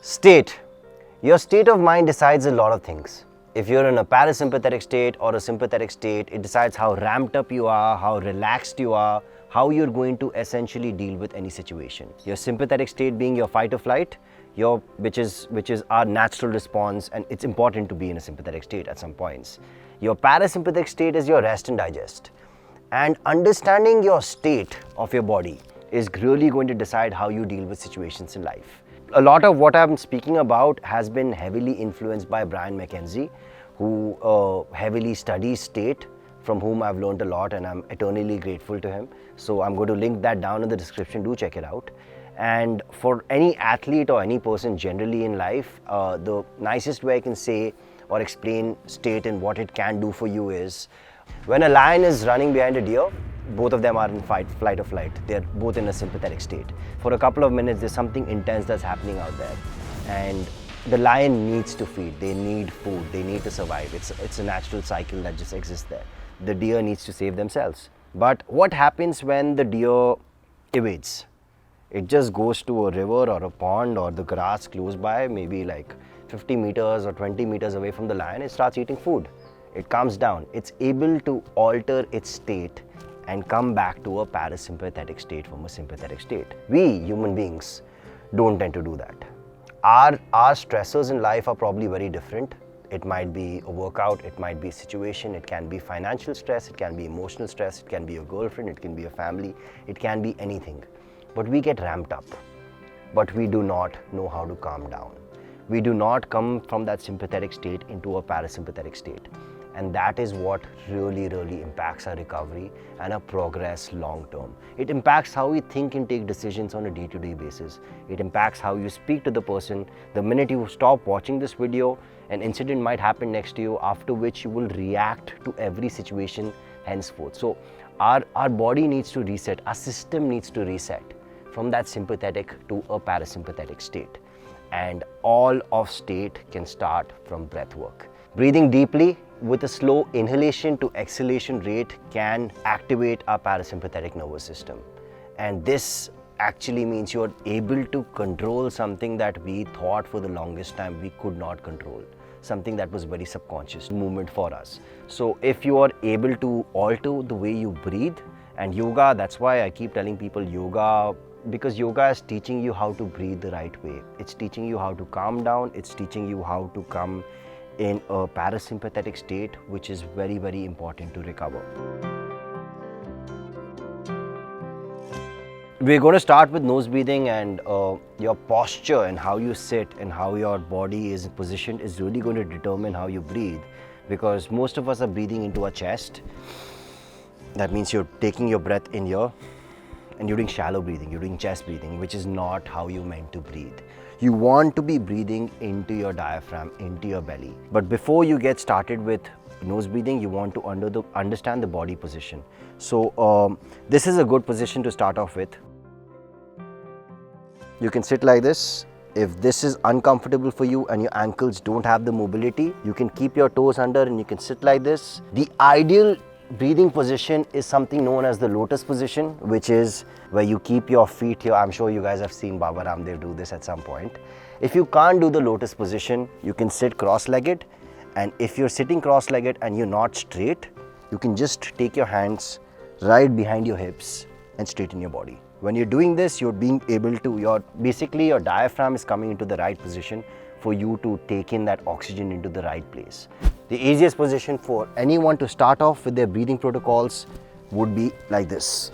State. Your state of mind decides a lot of things. If you're in a parasympathetic state or a sympathetic state, it decides how ramped up you are, how relaxed you are, how you're going to essentially deal with any situation. Your sympathetic state being your fight or flight, which is our natural response, and it's important to be in a sympathetic state at some points. Your parasympathetic state is your rest and digest. And understanding your state of your body is really going to decide how you deal with situations in life. A lot of what I'm speaking about has been heavily influenced by Brian McKenzie, who heavily studies state, from whom I've learned a lot, and I'm eternally grateful to him. So I'm going to link that down in the description. Do check it out. And for any athlete or any person generally in life, the nicest way I can say or explain state and what it can do for you is, when a lion is running behind a deer, both of them are in flight or flight. They're both in a sympathetic state. For a couple of minutes, there's something intense that's happening out there. And the lion needs to feed. They need food. They need to survive. It's a natural cycle that just exists there. The deer needs to save themselves. But what happens when the deer evades? It just goes to a river or a pond or the grass close by, maybe like 50 meters or 20 meters away from the lion. It starts eating food. It calms down. It's able to alter its state and come back to a parasympathetic state from a sympathetic state. We human beings don't tend to do that. Our stressors in life are probably very different. It might be a workout, it might be a situation, it can be financial stress, it can be emotional stress, it can be a girlfriend, it can be a family, it can be anything. But we get ramped up, but we do not know how to calm down. We do not come from that sympathetic state into a parasympathetic state. And that is what really impacts our recovery and our progress long term. It impacts how we think and take decisions on a day-to-day basis. It impacts how you speak to the person. The minute you stop watching this video, an incident might happen next to you, after which you will react to every situation henceforth. So our body needs to reset, our system needs to reset from that sympathetic to a parasympathetic state. And all of state can start from breath work. Breathing deeply with a slow inhalation to exhalation rate can activate our parasympathetic nervous system. And this actually means you're able to control something that we thought for the longest time we could not control. Something that was very subconscious movement for us. So if you are able to alter the way you breathe, and yoga, that's why I keep telling people yoga, because yoga is teaching you how to breathe the right way. It's teaching you how to calm down. It's teaching you how to come in a parasympathetic state, which is very important to recover. We're going to start with nose breathing, and your posture and how you sit and how your body is positioned is really going to determine how you breathe, because most of us are breathing into our chest. That means you're taking your breath in here and you're doing shallow breathing, you're doing chest breathing, which is not how you're meant to breathe. You want to be breathing into your diaphragm, into your belly. But before you get started with nose breathing, you want to understand the body position. So this is a good position to start off with. You can sit like this. If this is uncomfortable for you and your ankles don't have the mobility, you can keep your toes under and you can sit like this. The ideal breathing position is something known as the lotus position, which is where you keep your feet here. I'm sure you guys have seen Baba Ramdev do this at some point. If you can't do the lotus position, you can sit cross-legged. And if you're sitting cross-legged and you're not straight, you can just take your hands right behind your hips and straighten your body. When you're doing this, you're being able to, basically your diaphragm is coming into the right position for you to take in that oxygen into the right place. The easiest position for anyone to start off with their breathing protocols would be like this.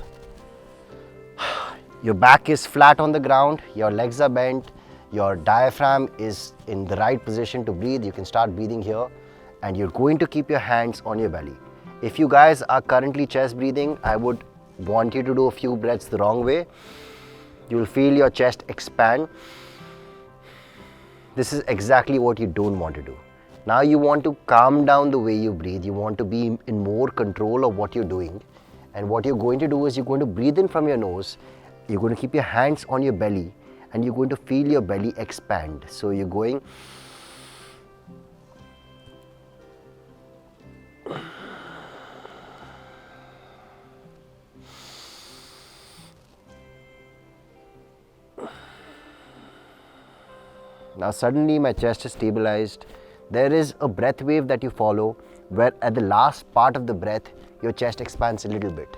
Your back is flat on the ground, your legs are bent, your diaphragm is in the right position to breathe. You can start breathing here, and you're going to keep your hands on your belly. If you guys are currently chest breathing, I would want you to do a few breaths the wrong way. You will feel your chest expand. This is exactly what you don't want to do. Now you want to calm down the way you breathe. You want to be in more control of what you're doing. And what you're going to do is you're going to breathe in from your nose. You're going to keep your hands on your belly and you're going to feel your belly expand. So you're going Now suddenly my chest is stabilized. There is a breath wave that you follow where at the last part of the breath, your chest expands a little bit.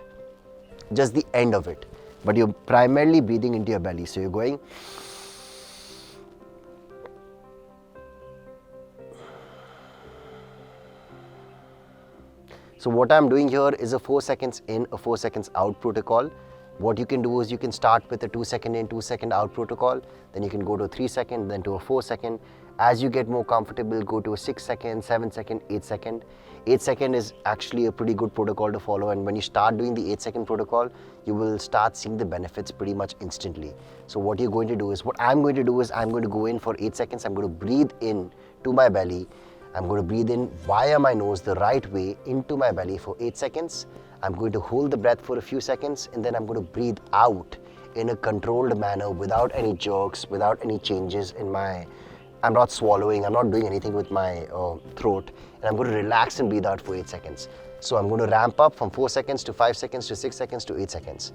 Just the end of it. But you're primarily breathing into your belly. So you're going. So what I'm doing here is a 4 seconds in, a 4 seconds out protocol. What you can do is you can start with a 2 second in, 2 second out protocol. Then you can go to a 3 second, then to a 4 second. As you get more comfortable, go to a 6 second, 7 second, 8 second. 8 second is actually a pretty good protocol to follow. And when you start doing the 8 second protocol, you will start seeing the benefits pretty much instantly. So what you're going to do is, what I'm going to do is I'm going to go in for 8 seconds. I'm going to breathe in to my belly. I'm going to breathe in via my nose the right way into my belly for 8 seconds. I'm going to hold the breath for a few seconds and then I'm going to breathe out in a controlled manner without any jerks, without any changes in my, I'm not swallowing, I'm not doing anything with my throat, and I'm going to relax and breathe out for 8 seconds. So I'm going to ramp up from 4 seconds to 5 seconds to 6 seconds to 8 seconds.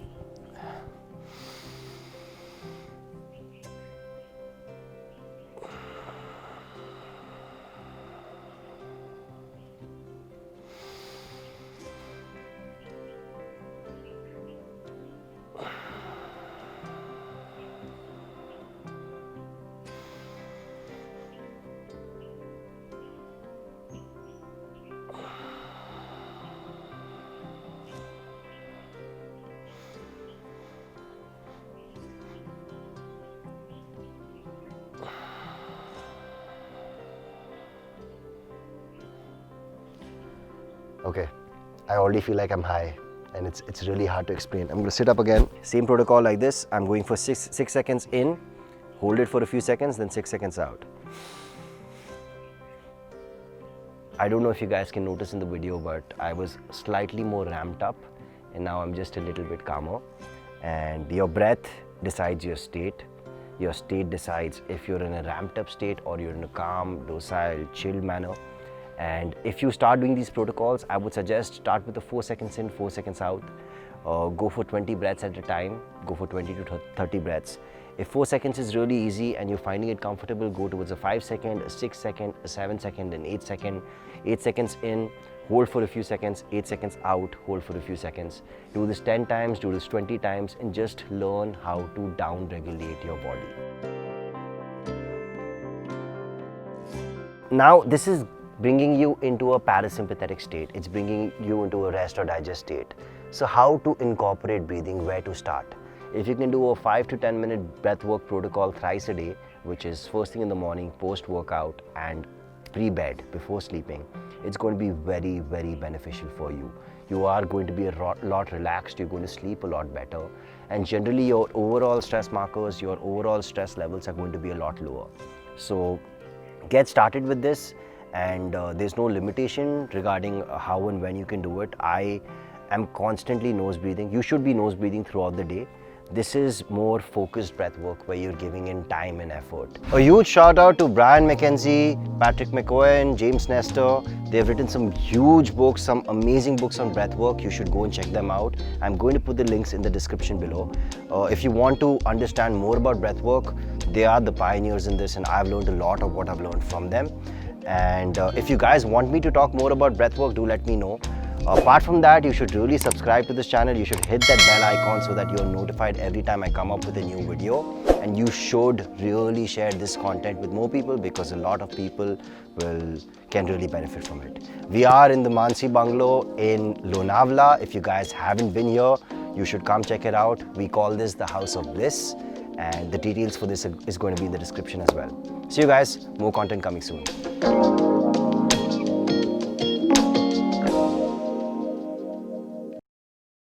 Okay, I already feel like I'm high and it's really hard to explain. I'm going to sit up again. Same protocol like this. I'm going for 6 seconds in, hold it for a few seconds, then 6 seconds out. I don't know if you guys can notice in the video, but I was slightly more ramped up and now I'm just a little bit calmer. And your breath decides your state. Your state decides if you're in a ramped up state or you're in a calm, docile, chilled manner. And if you start doing these protocols, I would suggest start with the 4 seconds in, 4 seconds out. Go for 20 breaths at a time. Go for 20 to 30 breaths. If 4 seconds is really easy and you're finding it comfortable, go towards a 5 second, a 6 second, a 7 second, and 8 second. 8 seconds in, hold for a few seconds, 8 seconds out, hold for a few seconds. Do this 10 times, do this 20 times, and just learn how to down-regulate your body. Now, this is bringing you into a parasympathetic state. It's bringing you into a rest or digest state. So how to incorporate breathing, where to start? If you can do a 5 to 10 minute breathwork protocol thrice a day, which is first thing in the morning, post-workout, and pre-bed, before sleeping, it's going to be very, very beneficial for you. You are going to be a lot relaxed, you're going to sleep a lot better, and generally your overall stress markers, your overall stress levels are going to be a lot lower. So get started with this. And there's no limitation regarding how and when you can do it. I am constantly nose breathing. You should be nose breathing throughout the day. This is more focused breath work where you're giving in time and effort. A huge shout out to Brian McKenzie, Patrick McCohen, James Nestor. They've written some huge books, some amazing books on breath work. You should go and check them out. I'm going to put the links in the description below. If you want to understand more about breath work, they are the pioneers in this and I've learned a lot of what I've learned from them. And if you guys want me to talk more about breathwork, do let me know. Apart from that, you should really subscribe to this channel. You should hit that bell icon so that you're notified every time I come up with a new video. And you should really share this content with more people because a lot of people can really benefit from it. We are in the Mansi Bungalow in Lonavala. If you guys haven't been here, you should come check it out. We call this the House of Bliss. And the details for this is going to be in the description as well. See you guys, more content coming soon.